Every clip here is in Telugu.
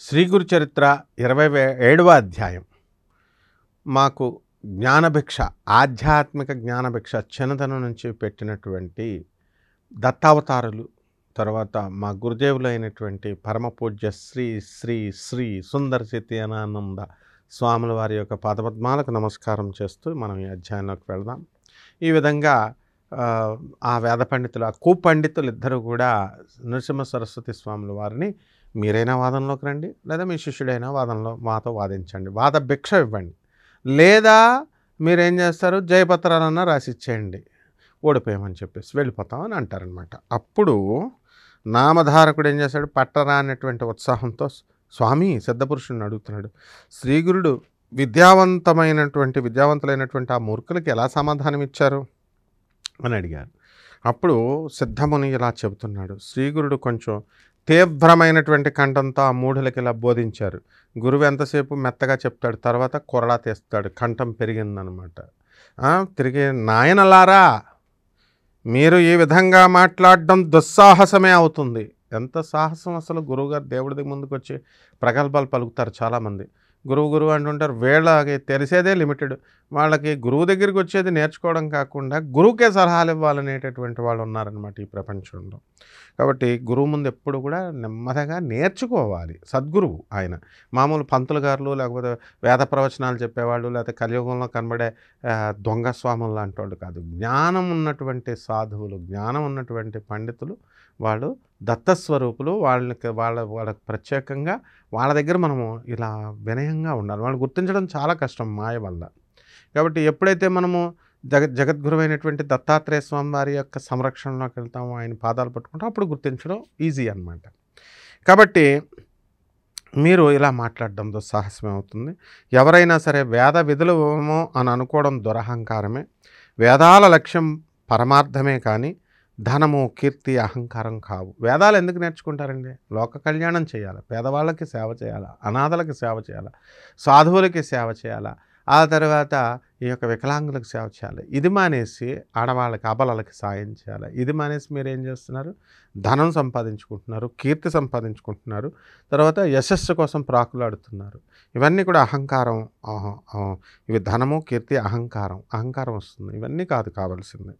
శ్రీ గురు చరిత్ర 27వ అధ్యాయం. మాకు జ్ఞానభిక్ష, ఆధ్యాత్మిక జ్ఞానభిక్ష చిన్నతనం నుంచి పెట్టినటువంటి దత్తావతారులు, తర్వాత మా గురుదేవులు అయినటువంటి పరమపూజ్య శ్రీ శ్రీ శ్రీ సుందర సత్యానంద స్వాముల వారి యొక్క పాదపద్మాలకు నమస్కారం చేస్తూ మనం ఈ అధ్యాయంలోకి వెళదాం. ఈ విధంగా ఆ వేద పండితులు, ఆ కుపండితులు ఇద్దరు కూడా నృసింహ సరస్వతి స్వాముల వారిని మీరైనా వాదనలోకి రండి, లేదా మీ శిష్యుడైనా వాదనలో మాతో వాదించండి, వాద భిక్ష ఇవ్వండి, లేదా మీరేం చేస్తారు, జయపత్రాలన్నా రాసిచ్చేయండి, ఓడిపోయామని చెప్పేసి వెళ్ళిపోతామని అంటారనమాట. అప్పుడు నామధారకుడు ఏం చేశాడు, పట్టరా అనేటువంటి ఉత్సాహంతో స్వామి సిద్ధపురుషుడిని అడుగుతున్నాడు. శ్రీగురుడు విద్యావంతులైనటువంటి ఆ మూర్ఖులకి ఎలా సమాధానం ఇచ్చారు అని అడిగారు. అప్పుడు సిద్ధముని ఇలా చెబుతున్నాడు. శ్రీగురుడు కొంచెం తీవ్రమైనటువంటి కంఠంతో ఆ మూఢులకి ఇలా బోధించారు. గురువు ఎంతసేపు మెత్తగా చెప్తాడు, తర్వాత కొరడా తీస్తాడు, కంఠం పెరిగిందనమాట. తిరిగి నాయనలారా, మీరు ఈ విధంగా మాట్లాడడం దుస్సాహసమే అవుతుంది. ఎంత సాహసం అసలు! గురువుగారు దేవుడి ముందుకు వచ్చి ప్రగల్భాలు పలుకుతారు చాలామంది. గురువు అంటుంటారు. వీళ్ళకి తెలిసేదే లిమిటెడ్. వాళ్ళకి గురువు దగ్గరికి వచ్చేది నేర్చుకోవడం కాకుండా గురువుకే సలహాలు ఇవ్వాలనేటటువంటి వాళ్ళు ఉన్నారనమాట ఈ ప్రపంచంలో. కాబట్టి గురువు ముందు ఎప్పుడు కూడా నెమ్మదిగా నేర్చుకోవాలి. సద్గురువు ఆయన మామూలు పంతులు గారులు, లేకపోతే వేద ప్రవచనాలు చెప్పేవాళ్ళు, లేకపోతే కలియుగంలో కనబడే దొంగ స్వాములు లాంటి వాళ్ళు కాదు. జ్ఞానం ఉన్నటువంటి సాధువులు, జ్ఞానం ఉన్నటువంటి పండితులు, వాళ్ళు దత్తస్వరూపులు. వాళ్ళకి ప్రత్యేకంగా వాళ్ళ దగ్గర మనము ఇలా వినయంగా ఉండాలి. వాళ్ళు గుర్తించడం చాలా కష్టం మాయ వల్ల. కాబట్టి ఎప్పుడైతే మనము జగద్గురు అయినటువంటి దత్తాత్రేయ స్వామి వారి యొక్క సంరక్షణలోకి వెళ్తాము, ఆయన పాదాలు పట్టుకుంటాం, అప్పుడు గుర్తించడం ఈజీ అన్నమాట. కాబట్టి మీరు ఇలా మాట్లాడడం దుస్సాహసమే అవుతుంది. ఎవరైనా సరే వేద విధులమో అని అనుకోవడం దురహంకారమే. వేదాల లక్ష్యం పరమార్థమే కానీ ధనము, కీర్తి, అహంకారం కావు. వేదాలు ఎందుకు నేర్చుకుంటారండి? లోక కళ్యాణం చేయాలి, పేదవాళ్ళకి సేవ చేయాలి, అనాథలకి సేవ చేయాలి, సాధువులకి సేవ చేయాలి, ఆ తర్వాత ఈ యొక్క వికలాంగులకు సేవ చేయాలి. ఇది మానేసి ఆడవాళ్ళకి, అబలలకి సాయం చేయాలి. ఇది మానేసి మీరు ఏం చేస్తున్నారు? ధనం సంపాదించుకుంటున్నారు, కీర్తి సంపాదించుకుంటున్నారు, తర్వాత యశస్సు కోసం ప్రాకులాడుతున్నారు. ఇవన్నీ కూడా అహంకారం. ఇవి ధనము, కీర్తి, అహంకారం వస్తుంది. ఇవన్నీ కాదు కావాల్సింది.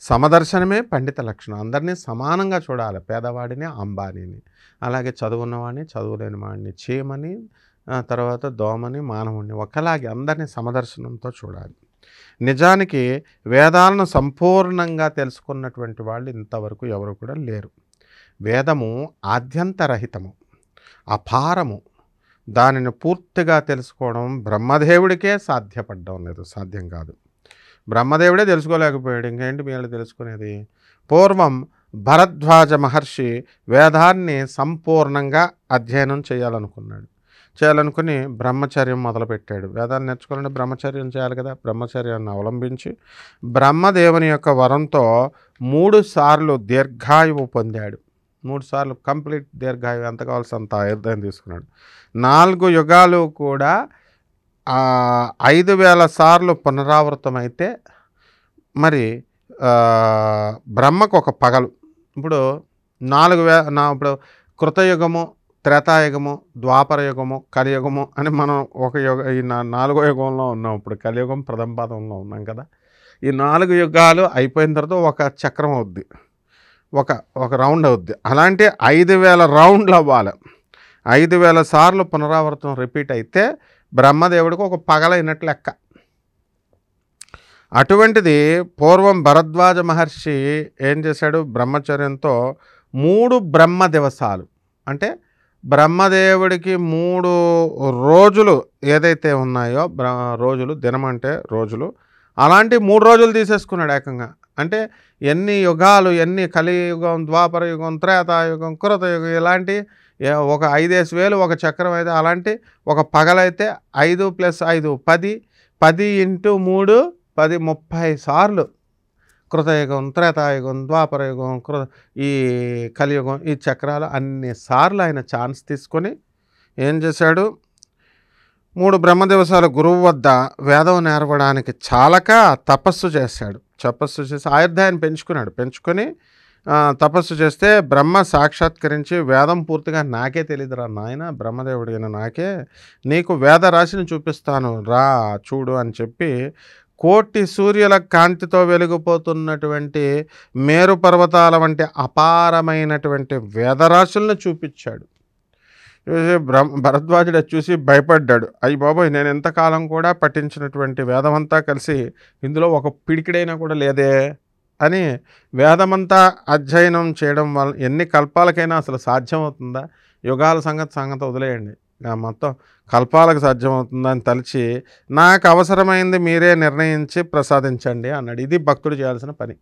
సమదర్శనమే పండిత లక్షణం. అందరినీ సమానంగా చూడాలి. పేదవాడిని, అంబానీని, అలాగే చదువున్నవాడిని, చదువులేని వాడిని, చీమని, తర్వాత దోమని, మానవుడిని ఒకలాగే అందరినీ సమదర్శనంతో చూడాలి. నిజానికి వేదాలను సంపూర్ణంగా తెలుసుకున్నటువంటి వాళ్ళు ఇంతవరకు ఎవరు కూడా లేరు. వేదము ఆద్యంతరహితము, అపారము. దానిని పూర్తిగా తెలుసుకోవడం బ్రహ్మదేవుడికే సాధ్యం కాదు. బ్రహ్మదేవుడే తెలుసుకోలేకపోయాడు, ఇంకేంటి మీరు తెలుసుకునేది? పూర్వం భరద్వాజ మహర్షి వేదాన్ని సంపూర్ణంగా అధ్యయనం చేయాలనుకుని బ్రహ్మచర్యం మొదలుపెట్టాడు. వేదాన్ని నేర్చుకోవాలంటే బ్రహ్మచర్యం చేయాలి కదా. బ్రహ్మచర్యాన్ని అవలంబించి బ్రహ్మదేవుని యొక్క వరంతో 3 సార్లు దీర్ఘాయువు పొందాడు. 3 సార్లు కంప్లీట్ దీర్ఘాయువు, ఎంత కావాల్సి అంత ఆయుర్దాయం తీసుకున్నాడు. 4 యుగాలు కూడా 5000 సార్లు పునరావృతమైతే మరి బ్రహ్మకు ఒక పగలు. ఇప్పుడు ఇప్పుడు కృతయుగము, త్రేతాయుగము, ద్వాపర యుగము, కలియుగము అని మనం ఈ 4వ యుగంలో ఉన్నాం. ఇప్పుడు కలియుగం ప్రథమ పాదంలో ఉన్నాం కదా. ఈ 4 యుగాలు అయిపోయిన తర్వాత ఒక చక్రం అవుద్ది, ఒక రౌండ్ అవుద్ది. అలాంటి 5000 రౌండ్లు అవ్వాలి. 5000 సార్లు పునరావృతం రిపీట్ అయితే బ్రహ్మదేవుడికి ఒక పగలైనట్లు లెక్క. అటువంటిది పూర్వం భరద్వాజ మహర్షి ఏం చేశాడు? బ్రహ్మచర్యంతో 3 బ్రహ్మ దివసాలు, అంటే బ్రహ్మదేవుడికి 3 రోజులు ఏదైతే ఉన్నాయో, రోజులు, దినం అంటే రోజులు, అలాంటి 3 రోజులు తీసేసుకున్నాడు ఏకంగా. అంటే ఎన్ని యుగాలు, ఎన్ని కలియుగం, ద్వాపర యుగం, త్రేతాయుగం, కృతయుగం, ఇలాంటి ఒక 5000 ఒక చక్రం అయితే, అలాంటి ఒక పగలైతే 5 + 5 10, 10 × 3 10, 30 సార్లు కృతయుగం, త్రేతాయుగం, ద్వాపరయుగం, ఈ కలియుగం, ఈ చక్రాలు అన్ని సార్లు ఆయన ఛాన్స్ తీసుకొని ఏం చేశాడు? 3 బ్రహ్మదివసాలు గురువు వద్ద వేదం నేర్వడానికి చాలక తపస్సు చేశాడు. తపస్సు చేసి ఆయుర్దాయాన్ని పెంచుకొని తపస్సు చేస్తే బ్రహ్మ సాక్షాత్కరించి వేదం పూర్తిగా నాకే తెలియదురా నాయన, బ్రహ్మదేవుడైన నాకే, నీకు వేద రాశిని చూపిస్తాను రా చూడు అని చెప్పి కోటి సూర్యుల కాంతితో వెలిగిపోతున్నటువంటి మేరు పర్వతాల వంటి అపారమైనటువంటి వేదరాశులను చూపించాడు. చూసి భరద్వాజుడు చూసి భయపడ్డాడు. అయ్యి బాబోయ్, నేను ఎంతకాలం కూడా పఠించినటువంటి వేదమంతా కలిసి ఇందులో ఒక పిడికిడైనా కూడా లేదే అని వేదమంతా అధ్యయనం చేయడం వల్ల ఎన్ని కల్పాలకైనా అసలు సాధ్యమవుతుందా? యుగాల సంగతి వదిలేయండి, మొత్తం కల్పాలకు సాధ్యమవుతుందా అని తలిచి నాకు అవసరమైంది మీరే నిర్ణయించి ప్రసాదించండి అన్నాడు. ఇది భక్తుడు చేయాల్సిన పని.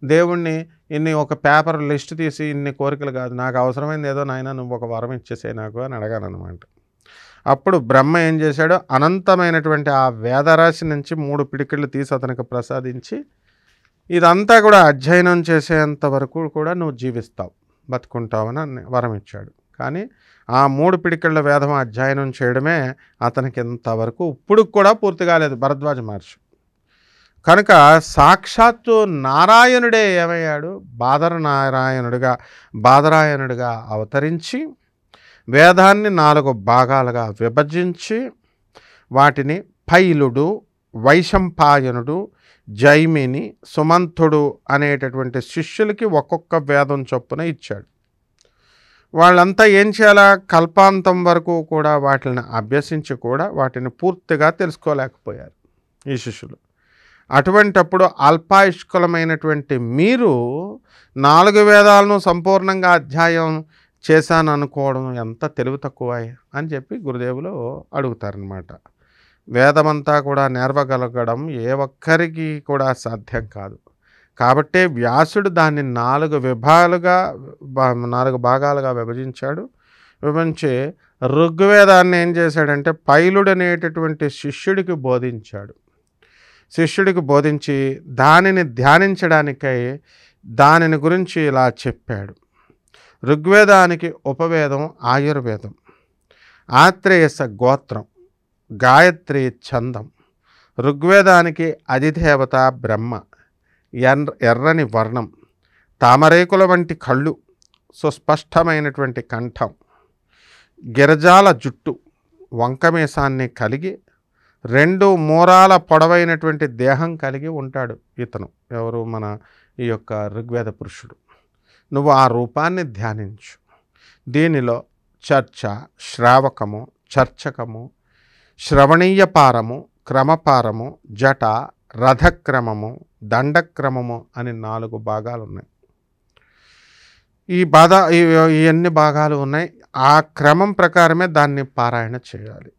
దేవుణ్ణి ఒక పేపర్ లిస్ట్ తీసి ఇన్ని కోరికలు కాదు, నాకు అవసరమైంది ఏదో నాయన నువ్వు ఒక వరం ఇచ్చేసే నాకు అని అడగానమాట. అప్పుడు బ్రహ్మ ఏం చేశాడు, అనంతమైనటువంటి ఆ వేదరాశి నుంచి 3 పిడికిళ్ళు తీసి అతనికి ప్రసాదించి ఇదంతా కూడా అధ్యయనం చేసేంత వరకు కూడా నువ్వు జీవిస్తావు, బతుకుంటావని వరం ఇచ్చాడు. కానీ ఆ 3 పిడికిళ్ళ వేదం అధ్యయనం చేయడమే అతనికి ఇంతవరకు ఇప్పుడు కూడా పూర్తి కాలేదు భరద్వాజ మహర్షి. కనుక సాక్షాత్తు నారాయణుడే ఏమయ్యాడు, బాదరాయణుడిగా అవతరించి వేదాన్ని 4 భాగాలుగా విభజించి వాటిని పైలుడు, వైశంపాయనుడు, జైమిని, సుమంతుడు అనేటటువంటి శిష్యులకి ఒక్కొక్క వేదం చొప్పున ఇచ్చాడు. వాళ్ళంతా ఏం చేయాలా, కల్పాంతం వరకు కూడా వాటిని అభ్యసించి కూడా వాటిని పూర్తిగా తెలుసుకోలేకపోయారు ఈ శిష్యులు. అటువంటప్పుడు అల్పాయుష్కులమైనటువంటి మీరు 4 వేదాలను సంపూర్ణంగా అధ్యాయం చేశాను అనుకోవడం ఎంత తెలివి తక్కువ అని చెప్పి గురుదేవులు అడుగుతారనమాట. వేదమంతా కూడా నేర్వగలగడం ఏ ఒక్కరికి కూడా సాధ్యం కాదు. కాబట్టే వ్యాసుడు దాన్ని 4 భాగాలుగా విభజించాడు. విభజించి ఋగ్వేదాన్ని ఏం చేశాడంటే పైలుడు అనేటటువంటి శిష్యుడికి బోధించి దానిని ధ్యానించడానికై దానిని గురించి ఇలా చెప్పాడు. ఋగ్వేదానికి ఉపవేదం ఆయుర్వేదం, ఆత్రేయస గోత్రం, గాయత్రి ఛందం. ఋగ్వేదానికి అధిదేవత బ్రహ్మ, ఎర్రని వర్ణం, తామరేకుల వంటి కళ్ళు, సుస్పష్టమైనటువంటి కంఠం, గిరజాల జుట్టు, వంకమేసాన్ని కలిగి 2 మూరాల పొడవైనటువంటి దేహం కలిగి ఉంటాడు ఇతను. ఎవరు? మన ఈ యొక్క ఋగ్వేద పురుషుడు. నువ్వు ఆ రూపాన్ని ధ్యానించు. దీనిలో చర్చ, శ్రావకము, చర్చకము, శ్రవణీయపారము, క్రమపారము, జట, రథక్రమము, దండక్రమము అని 4 భాగాలు ఉన్నాయి. ఇవన్నీ భాగాలు ఉన్నాయి. ఆ క్రమం ప్రకారమే దాన్ని పారాయణ చేయాలి.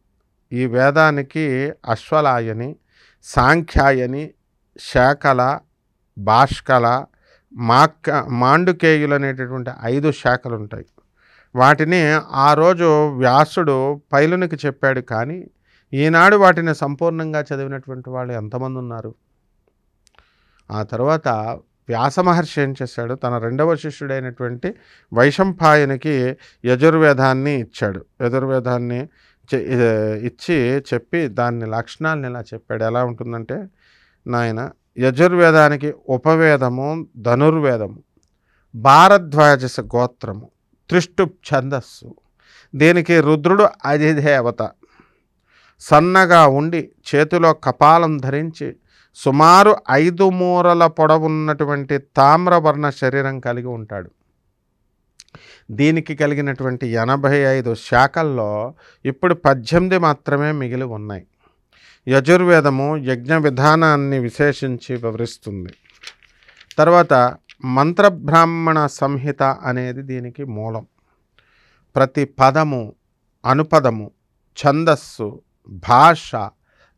ఈ వేదానికి అశ్వలాయని, సాంఖ్యాయని, శాకల, భాష్కల, మాండుకేయులు అనేటటువంటి 5 శాఖలు ఉంటాయి. వాటిని ఆ రోజు వ్యాసుడు పైలునికి చెప్పాడు. కానీ ఈనాడు వాటిని సంపూర్ణంగా చదివినటువంటి వాళ్ళు ఎంతమంది ఉన్నారు? ఆ తర్వాత వ్యాస మహర్షి ఏం చేశాడు, తన 2వ శిష్యుడైనటువంటి వైశంపాయనికి యజుర్వేదాన్ని ఇచ్చాడు. యజుర్వేదాన్ని ఇచ్చి చెప్పి దాని లక్షణాలను ఇలా చెప్పాడు. ఎలా ఉంటుందంటే, నాయన యజుర్వేదానికి ఉపవేదము ధనుర్వేదము, భారద్వాజస గోత్రము, త్రిష్టుప్ ఛందస్సు. దీనికి రుద్రుడు అధిదేవత. సన్నగా ఉండి చేతిలో కపాలం ధరించి సుమారు 5 మూరల పొడవున్నటువంటి తామ్రవర్ణ శరీరం కలిగి ఉంటాడు. దీనికి కలిగినటువంటి 85 శాఖల్లో ఇప్పుడు 18 మాత్రమే మిగిలి ఉన్నాయి. యజుర్వేదము యజ్ఞ విధానాన్ని విశేషించి వివరిస్తుంది. తర్వాత మంత్రబ్రాహ్మణ సంహిత అనేది దీనికి మూలం. ప్రతి పదము, అనుపదము, ఛందస్సు, భాష,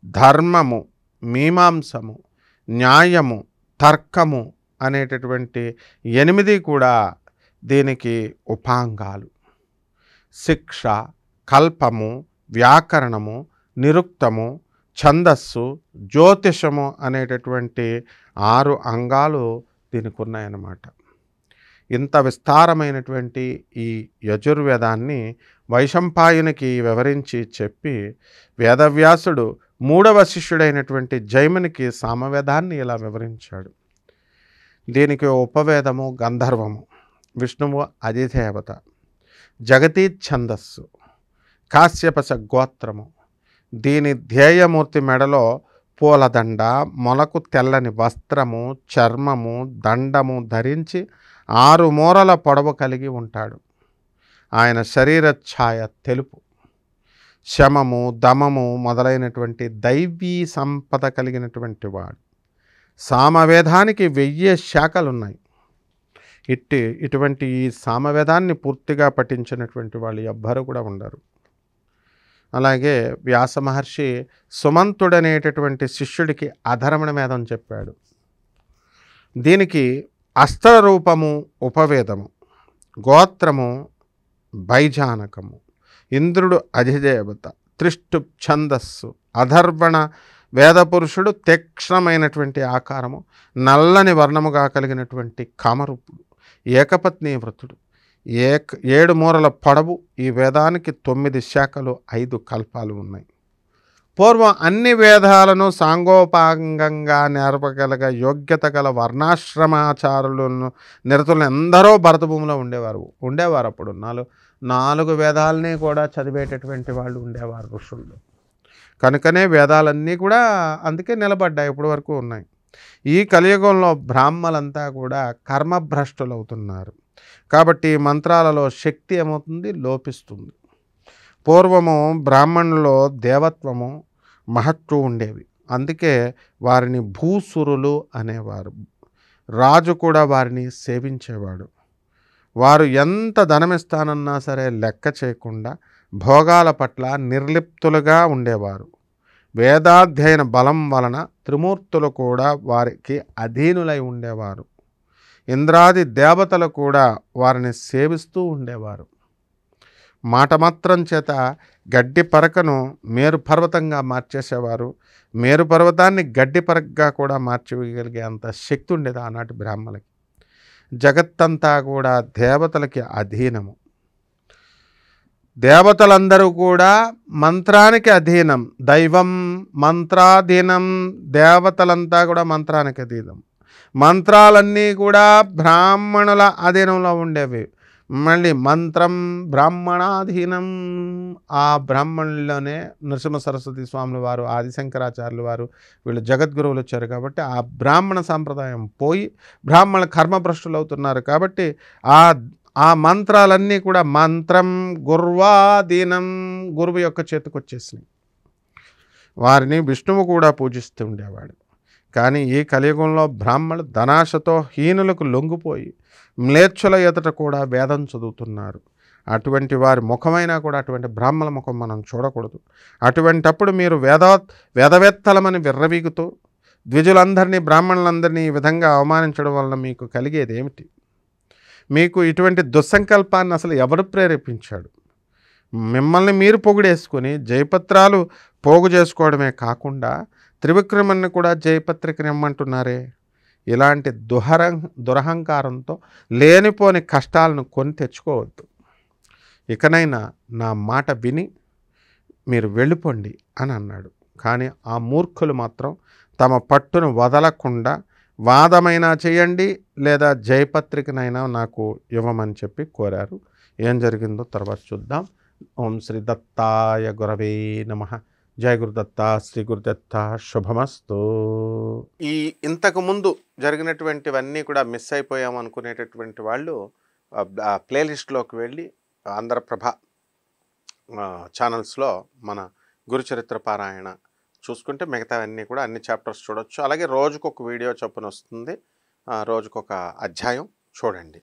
ధర్మము, మీమాంసము, న్యాయము, తర్కము అనేటటువంటి 8 కూడా దీనికి ఉపాంగాలు. శిక్ష, కల్పము, వ్యాకరణము, నిరుక్తము, ఛందస్సు, జ్యోతిషము అనేటటువంటి 6 అంగాలు దీనికి ఉన్నాయన్నమాట. ఇంత విస్తారమైనటువంటి ఈ యజుర్వేదాన్ని వైశంపాయునికి వివరించి చెప్పి వేదవ్యాసుడు 3వ శిష్యుడైనటువంటి జైమినికి సామవేదాన్ని ఇలా వివరించాడు. దీనికి ఉపవేదము గంధర్వము, విష్ణువు అధిదేవత, జగతీ ఛందస్సు, కాశ్యపస గోత్రము. దీని ధ్యేయమూర్తి మెడలో పూలదండ, మొలకు తెల్లని వస్త్రము, చర్మము, దండము ధరించి 6 మూరల పొడవు కలిగి ఉంటాడు. ఆయన శరీర ఛాయ తెలుపు. శమము, దమము మొదలైనటువంటి దైవీ సంపద కలిగినటువంటి వాడు. సామవేదానికి 1000 శాఖలున్నాయి. ఇటువంటి ఈ సామవేదాన్ని పూర్తిగా పఠించినటువంటి వాళ్ళు ఎవ్వరూ కూడా ఉండరు. అలాగే వ్యాస మహర్షి సుమంతుడనేటటువంటి శిష్యుడికి అధర్వణ వేదం చెప్పాడు. దీనికి అస్త్ర రూపము ఉపవేదము, గోత్రము బైజానకము, ఇంద్రుడు అధిదేవత, త్రిష్టు ఛందస్సు, అధర్వణ వేదపురుషుడు తీక్ష్ణమైనటువంటి ఆకారము, నల్లని వర్ణముగా కలిగినటువంటి కామరూపుడు, ఏకపత్ని వ్రతుడు, 7 మూరల పొడవు. ఈ వేదానికి 9 శాఖలు, 5 కల్పాలు ఉన్నాయి. పూర్వం అన్ని వేదాలను సాంగోపాంగంగా నేర్పగలగ యోగ్యత గల వర్ణాశ్రమాచారులను నిరతులను ఎందరో భరతభూమిలో ఉండేవారు. అప్పుడు 4 వేదాలని కూడా చదివేటటువంటి వాళ్ళు ఉండేవారు ఋషులు. కనుకనే వేదాలన్నీ కూడా అందుకే నిలబడ్డాయి, ఇప్పటి వరకు ఉన్నాయి. ఈ కలియుగంలో బ్రాహ్మలంతా కూడా కర్మభ్రష్టులు అవుతున్నారు. కాబట్టి మంత్రాలలో శక్తి ఏమవుతుంది, లోపిస్తుంది. పూర్వము బ్రాహ్మణుల్లో దేవత్వము మహత్వం ఉండేవి. అందుకే వారిని భూసురులు అనేవారు. రాజు కూడా వారిని సేవించేవాడు. వారు ఎంత ధనమిస్తానన్నా సరే లెక్క చేయకుండా భోగాల పట్ల నిర్లిప్తులుగా ఉండేవారు. వేదాధ్యయన బలం వలన త్రిమూర్తులు కూడా వారికి అధీనులై ఉండేవారు. ఇంద్రాది దేవతలు కూడా వారిని సేవిస్తూ ఉండేవారు. మాట మాత్రం చేత గడ్డి పరకను మేరు పర్వతంగా మార్చేసేవారు. మేరు పర్వతాన్ని గడ్డి పరకగా కూడా మార్చగలిగే అంత శక్తి ఉండేది ఆనాటి బ్రాహ్మణులకి. జగత్తంతా కూడా దేవతలకి అధీనము. దేవతలందరూ కూడా మంత్రానికి అధీనం. దైవం మంత్రాధీనం. దేవతలంతా కూడా మంత్రానికి అధీనం. మంత్రాలన్నీ కూడా బ్రాహ్మణుల అధీనంలో ఉండేవి. మళ్ళీ మంత్రం బ్రాహ్మణాధీనం. ఆ బ్రాహ్మణుల్లోనే నరసింహ సరస్వతి స్వాముల వారు, ఆదిశంకరాచార్యులు వారు, వీళ్ళు జగద్గురువులు వచ్చారు. కాబట్టి ఆ బ్రాహ్మణ సాంప్రదాయం పోయి బ్రాహ్మణ కర్మభ్రష్టులు అవుతున్నారు. కాబట్టి ఆ మంత్రాలన్నీ కూడా మంత్రం గుర్వాధీనం, గురువు యొక్క చేతికి వచ్చేసినాయి. వారిని విష్ణువు కూడా పూజిస్తూ ఉండేవాడు. కానీ ఈ కలియుగంలో బ్రాహ్మణులు ధనాశతో హీనులకు లొంగిపోయి మ్లేచ్ఛుల ఎదుట కూడా వేదం చదువుతున్నారు. అటువంటి వారి ముఖమైనా కూడా అటువంటి బ్రాహ్మణ ముఖం మనం చూడకూడదు. అటువంటప్పుడు మీరు వేదవేత్తలమని విర్రవీగుతూ ద్విజులందరినీ, బ్రాహ్మణులందరినీ ఈ విధంగా అవమానించడం వలన మీకు కలిగేది ఏమిటి? మీకు ఇటువంటి దుస్సంకల్పాన్ని అసలు ఎవరు ప్రేరేపించాడు? మిమ్మల్ని మీరు పొగిడేసుకొని జయపత్రాలు పోగు చేసుకోవడమే కాకుండా త్రివిక్రమణ్ణి కూడా జయపత్రికని ఇమ్మంటున్నారే. ఇలాంటి దురహంకారంతో లేనిపోని కష్టాలను కొని తెచ్చుకోవద్దు. ఇకనైనా నా మాట విని మీరు వెళ్ళిపోండి అని అన్నాడు. కానీ ఆ మూర్ఖులు మాత్రం తమ పట్టును వదలకుండా వాదమైనా చేయండి, లేదా జయపత్రికనైనా నాకు ఇవ్వమని చెప్పి కోరారు. ఏం జరిగిందో తర్వాత చూద్దాం. ఓం శ్రీ దత్తాయ గురవే నమః. జయ గురుదత్త, శ్రీ గురుదత్త, శుభమస్తు. ఇంతకుముందు జరిగినటువంటివన్నీ కూడా మిస్ అయిపోయాం అనుకునేటటువంటి వాళ్ళు ప్లేలిస్ట్లోకి వెళ్ళి ఆంధ్రప్రభ ఛానల్స్లో మన గురుచరిత్ర పారాయణ చూసుకుంటే మిగతావన్నీ కూడా అన్ని చాప్టర్స్ చూడొచ్చు. అలాగే రోజుకొక వీడియో చొప్పున వస్తుంది, రోజుకొక అధ్యాయం చూడండి.